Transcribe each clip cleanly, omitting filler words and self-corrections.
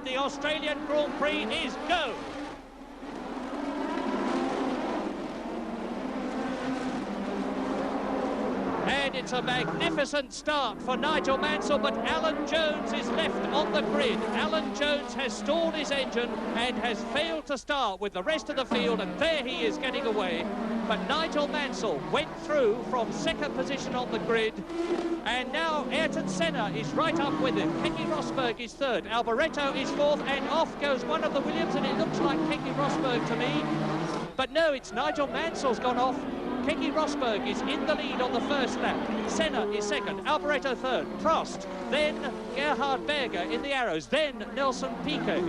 and the Australian Grand Prix is go. And it's a magnificent start for Nigel Mansell, but Alan Jones is left on the grid. Alan Jones has stalled his engine and has failed to start with the rest of the field, and there he is getting away. But Nigel Mansell went through from second position on the grid, and now Ayrton Senna is right up with him. Keke Rosberg is third, Alboreto is fourth, and off goes one of the Williams, and it looks like Keke Rosberg to me. But no, it's Nigel Mansell's gone off. Keke Rosberg is in the lead on the first lap. Senna is second, Alboreto third, Prost, then Gerhard Berger in the arrows, then Nelson Piquet.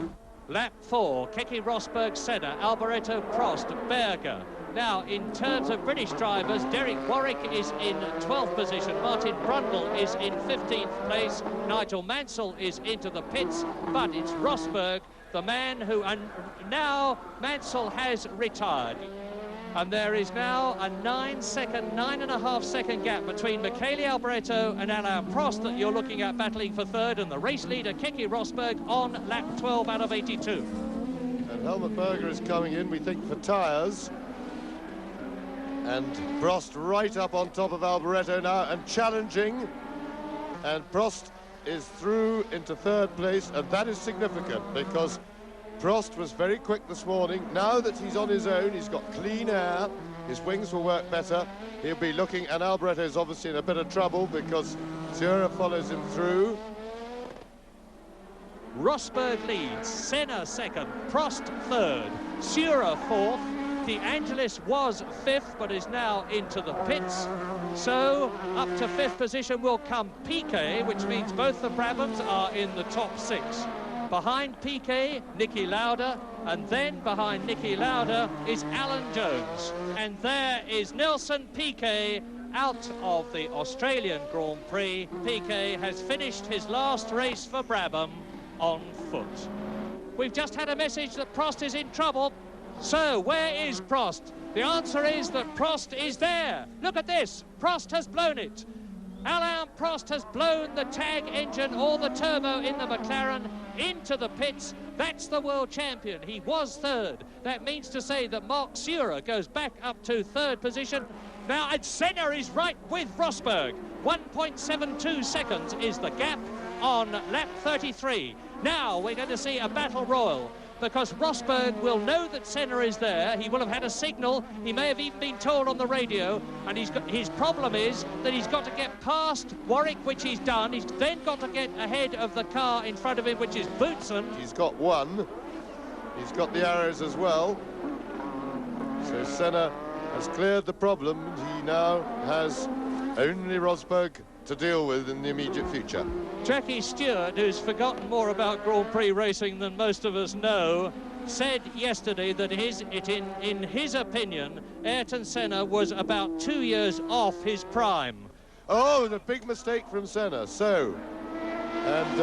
Lap 4, Keke Rosberg, Senna, Alboreto, Prost, Berger. Now, in terms of British drivers, Derek Warwick is in 12th position, Martin Brundle is in 15th place, Nigel Mansell is into the pits, but it's Rosberg, the man who, and now Mansell has retired. And there is now a 9.5 second gap between Michele Alboreto and Alain Prost that you're looking at battling for third, and the race leader Keke Rosberg on lap 12 out of 82. And Helmut Berger is coming in, we think, for tyres. And Prost right up on top of Alboreto now and challenging. And Prost is through into third place, and that is significant because Prost was very quick this morning. Now that he's on his own, he's got clean air, his wings will work better. He'll be looking, and Alboreto is obviously in a bit of trouble because Zura follows him through. Rosberg leads, Senna second, Prost third, Zura fourth. De Angelis was fifth, but is now into the pits. So up to fifth position will come Piquet, which means both the Brabhams are in the top six. Behind Piquet, Niki Lauda, and then behind Niki Lauda is Alan Jones. And there is Nelson Piquet out of the Australian Grand Prix. Piquet has finished his last race for Brabham on foot. We've just had a message that Prost is in trouble. So where is Prost? The answer is that Prost is there. Look at this, Prost has blown it. Alain Prost has blown the tag engine or the turbo in the McLaren into the pits. That's the world champion. He was third. That means to say that Mark Zura goes back up to third position. Now, and Senna is right with Rosberg. 1.72 seconds is the gap on lap 33. Now we're going to see a battle royal, because Rosberg will know that Senna is there. He will have had a signal. He may have even been told on the radio. And his problem is that he's got to get past Warwick, which he's done. He's then got to get ahead of the car in front of him, which is Boutsen. He's got one. He's got the arrows as well. So Senna has cleared the problem. He now has only Rosberg to deal with in the immediate future. Jackie Stewart, who's forgotten more about Grand Prix racing than most of us know, said yesterday that in his opinion, Ayrton Senna was about 2 years off his prime. Oh, the big mistake from Senna. So, and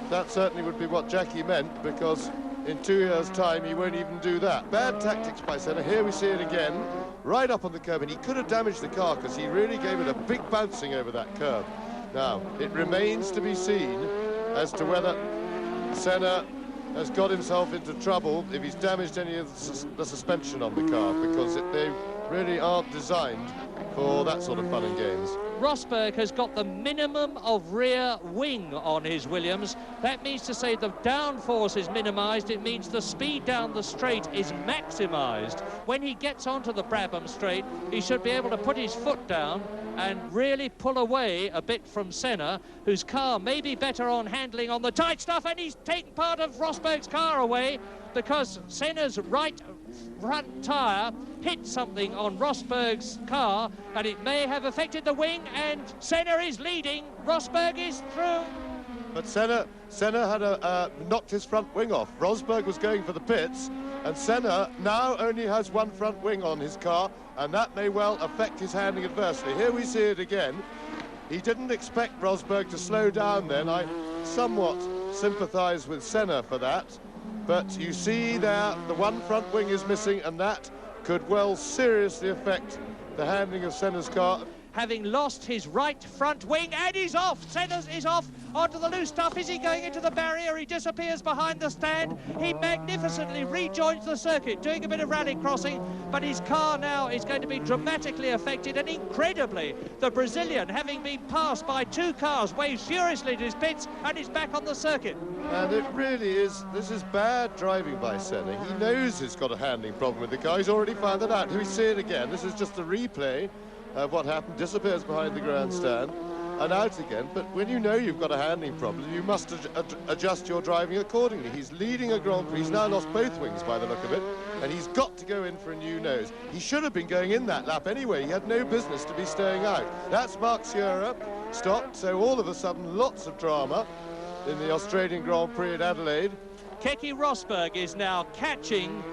that certainly would be what Jackie meant, because in 2 years' time he won't even do that. Bad tactics by Senna. Here we see it again, right up on the curb, and he could have damaged the car because he really gave it a big bouncing over that curb. Now, it remains to be seen as to whether Senna has got himself into trouble if he's damaged any of the suspension on the car, because they really aren't designed for that sort of fun and games. Rosberg has got the minimum of rear wing on his Williams. That means to say the downforce is minimised. It means the speed down the straight is maximised. When he gets onto the Brabham straight, he should be able to put his foot down and really pull away a bit from Senna, whose car may be better on handling on the tight stuff, and he's taken part of Rosberg's car away because Senna's right front tyre hit something on Rosberg's car, and it may have affected the wing, and Senna is leading. Rosberg is through. But Senna had knocked his front wing off. Rosberg was going for the pits, and Senna now only has one front wing on his car, and that may well affect his handling adversely. Here we see it again. He didn't expect Rosberg to slow down then. I somewhat sympathise with Senna for that. But you see there, the one front wing is missing, and that could well seriously affect the handling of Senna's car. Having lost his right front wing, and he's off. Senna is off onto the loose stuff. Is he going into the barrier? He disappears behind the stand. He magnificently rejoins the circuit, doing a bit of rally crossing, but his car now is going to be dramatically affected, and incredibly, the Brazilian, having been passed by two cars, waves furiously to his pits and is back on the circuit. And it really is, this is bad driving by Senna. He knows he's got a handling problem with the car. He's already found that out. We see it again. This is just a replay of what happened. Disappears behind the grandstand and out again. But when you know you've got a handling problem, you must adjust your driving accordingly. He's leading a Grand Prix. He's now lost both wings by the look of it, and he's got to go in for a new nose. He should have been going in that lap anyway. He had no business to be staying out. That's Mark Sierra stopped, so all of a sudden lots of drama in the Australian Grand Prix at Adelaide. Keke Rosberg is now catching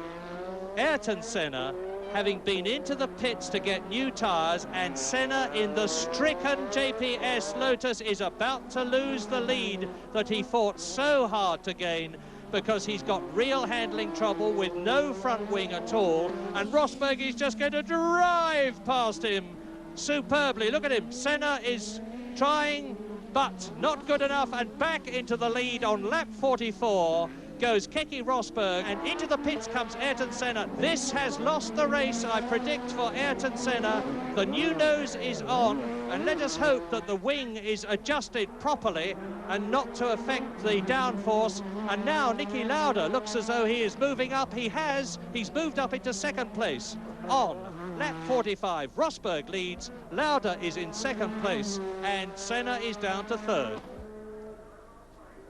Ayrton Senna, having been into the pits to get new tyres, and Senna in the stricken JPS Lotus is about to lose the lead that he fought so hard to gain, because he's got real handling trouble with no front wing at all, and Rosberg is just going to drive past him superbly. Look at him. Senna is trying, but not good enough, and back into the lead on lap 44 goes Keke Rosberg, and into the pits comes Ayrton Senna. This has lost the race, I predict, for Ayrton Senna. The new nose is on, and let us hope that the wing is adjusted properly and not to affect the downforce. And now Niki Lauda looks as though he is moving up. He's moved up into second place on lap 45. Rosberg leads, Lauda is in second place, and Senna is down to third.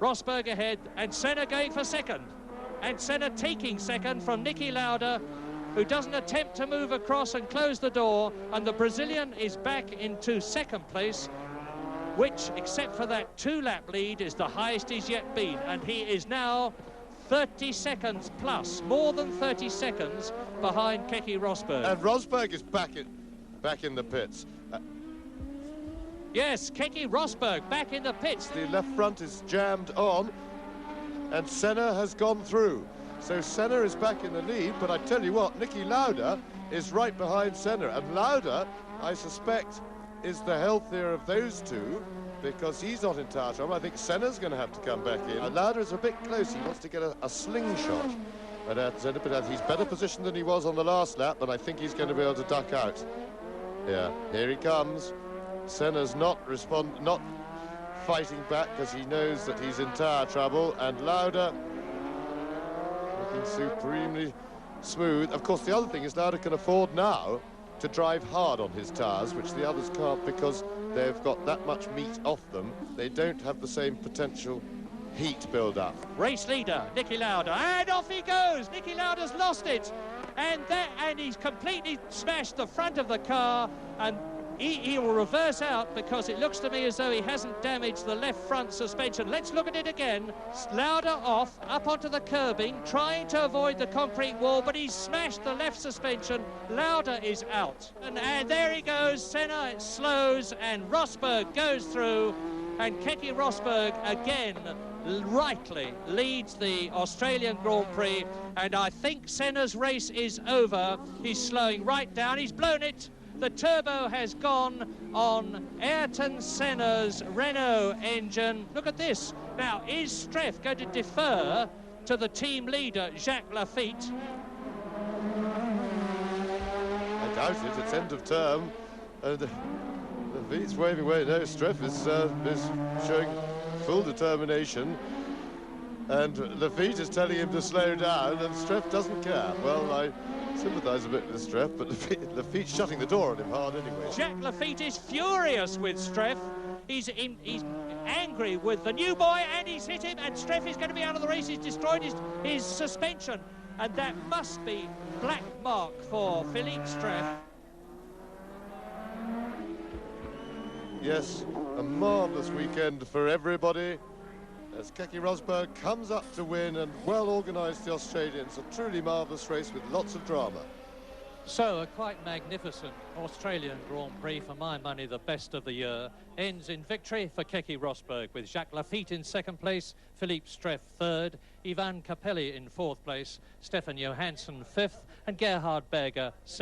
Rosberg ahead, and Senna going for second. And Senna taking second from Niki Lauda, who doesn't attempt to move across and close the door, and the Brazilian is back into second place, which, except for that two-lap lead, is the highest he's yet been, and he is now 30 seconds plus, more than 30 seconds behind Keke Rosberg. And Rosberg is back in the pits. Yes, Keke Rosberg back in the pits. The left front is jammed on, and Senna has gone through. So Senna is back in the lead, but I tell you what, Niki Lauda is right behind Senna, and Lauda, I suspect, is the healthier of those two, because he's not in tire trouble. I think Senna's going to have to come back in. Lauda is a bit close. He wants to get a slingshot at Senna, but he's better positioned than he was on the last lap, and I think he's going to be able to duck out. Yeah, here he comes. Senna's not fighting back because he knows that he's in tire trouble, and Lauda looking supremely smooth. Of course, the other thing is Lauda can afford now to drive hard on his tyres, which the others can't, because they've got that much meat off them. They don't have the same potential heat build-up. Race leader, Niki Lauda, and off he goes. Niki Lauda's lost it, and he's completely smashed the front of the car, and he will reverse out, because it looks to me as though he hasn't damaged the left front suspension. Let's look at it again. Lauda off, up onto the curbing, trying to avoid the concrete wall, but he's smashed the left suspension. Lauda is out. And there he goes. Senna slows, and Rosberg goes through, and Keke Rosberg again rightly leads the Australian Grand Prix, and I think Senna's race is over. He's slowing right down. He's blown it. The turbo has gone on Ayrton Senna's Renault engine. Look at this. Now, is Streiff going to defer to the team leader, Jacques Laffite? I doubt it. It's end of term. Laffite's waving away. No, Streiff is showing full determination. And Laffite is telling him to slow down, and Streiff doesn't care. Well, I sympathise a bit with Streiff, but Laffite's shutting the door on him hard anyway. Jacques Laffite is furious with Streiff. He's angry with the new boy, and he's hit him, and Streiff is going to be out of the race. He's destroyed his suspension, and that must be black mark for Philippe Streiff. Yes, a marvellous weekend for everybody, as Keke Rosberg comes up to win, and well organised the Australians. A truly marvellous race with lots of drama. So a quite magnificent Australian Grand Prix, for my money the best of the year, ends in victory for Keke Rosberg, with Jacques Laffite in second place, Philippe Streiff third, Ivan Capelli in fourth place, Stefan Johansson fifth, and Gerhard Berger sixth.